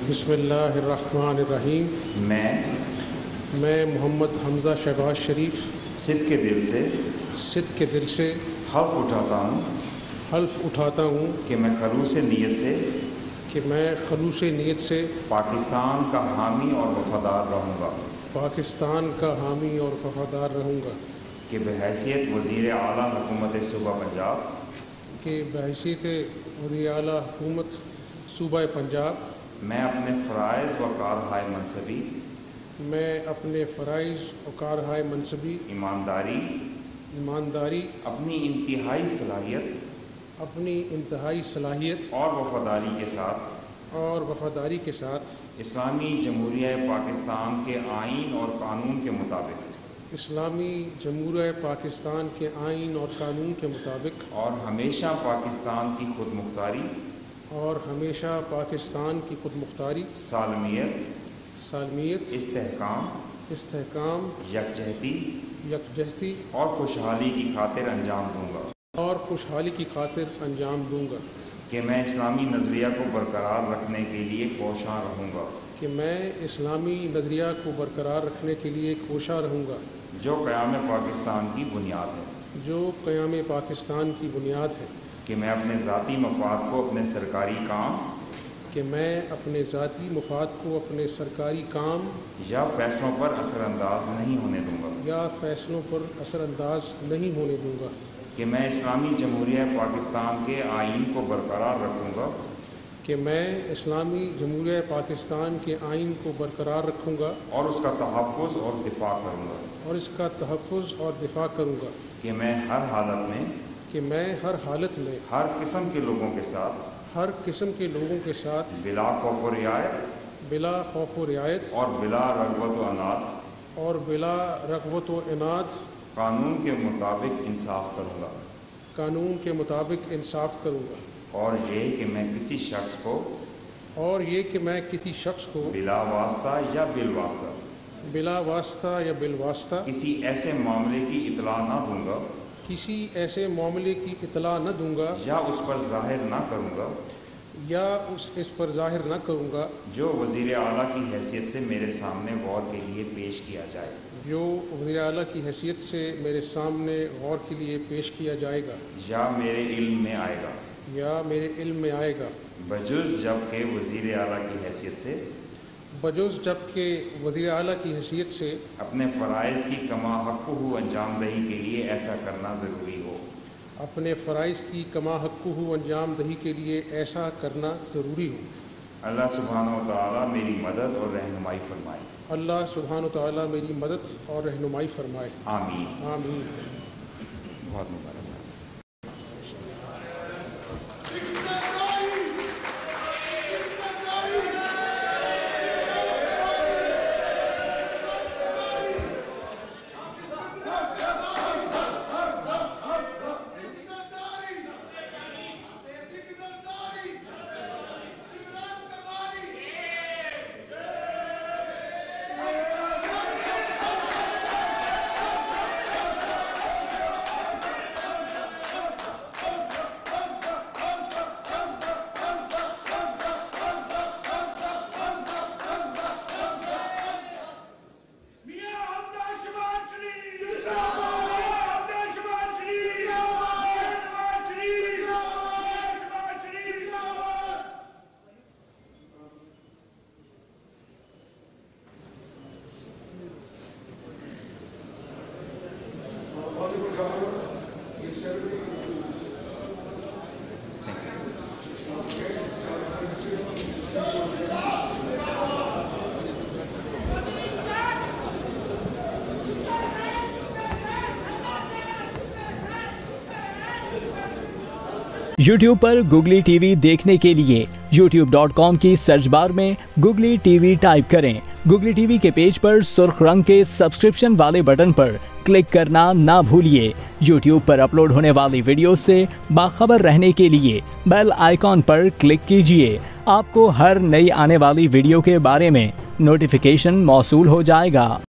बिस्मिल्लाहिर्रहमानिर्रहीम। मैं मोहम्मद हमज़ा शहबाज शरीफ सिद्क़ के दिल से हल्फ उठाता हूँ कि मैं खलूस नीयत से पाकिस्तान का हामी और वफ़ादार रहूँगा कि बहैसियत वज़ीर आला हुकूमत सूबा पंजाब मैं अपने फ़राइज़ व कारहाय मनसबी ईमानदारी अपनी इंतहाई सलाहियत और वफ़ादारी के साथ इस्लामी जमहूरिया पाकिस्तान के आईन और कानून के मुताबिक इस्लामी जमहूरिया पाकिस्तान के आइन और कानून के मुताबिक और हमेशा पाकिस्तान की खुद मुख्तारी, और हमेशा पाकिस्तान की खुद मुख्तारी, सालमियत, इस्तेहकाम, यकजहती और खुशहाली की खातिर अंजाम दूंगा कि मैं इस्लामी नज़रिया को बरकरार रखने के लिए कोशां रहूँगा जो क़याम पाकिस्तान की बुनियाद है कि मैं अपने ज़ाती मफाद को अपने सरकारी काम या फैसलों पर असरअंदाज नहीं होने दूंगा कि मैं इस्लामी जमहूरिया पाकिस्तान के आइन को बरकरार रखूँगा और उसका तहफ़्फ़ुज़ और दिफ़ा करूँगा कि मैं हर हालत में हर किस्म के लोगों के साथ बिला खौफ़ व रियायत और बिला रग़बत व इनाद कानून के मुताबिक इंसाफ करूँगा और ये कि मैं किसी शख्स को बिला वास्ता या बिलवास्ता किसी ऐसे मामले की इतला न दूंगा या उस पर ज़ाहिर न करूँगा जो वज़ीर आला की हैसियत से मेरे सामने गौर के लिए पेश किया जाएगा या मेरे इल्म में आएगा बजुज़ जबकि वज़ीर आला की हैसियत से अपने फ़राइज़ की कमा हक़्क़ुहु अंजामदही के लिए ऐसा करना ज़रूरी हो अल्लाह सुब्हानहू व तआला मेरी मदद और रहनुमाई फरमाए आमीन। बहुत मुबारक। YouTube पर गुगली टीवी देखने के लिए youtube.com की सर्च बार में गुगली टीवी टाइप करें। गुगली टीवी के पेज पर सुर्ख रंग के सब्सक्रिप्शन वाले बटन पर क्लिक करना ना भूलिए। YouTube पर अपलोड होने वाली वीडियो से बाखबर रहने के लिए बेल आइकॉन पर क्लिक कीजिए। आपको हर नई आने वाली वीडियो के बारे में नोटिफिकेशन मौसूल हो जाएगा।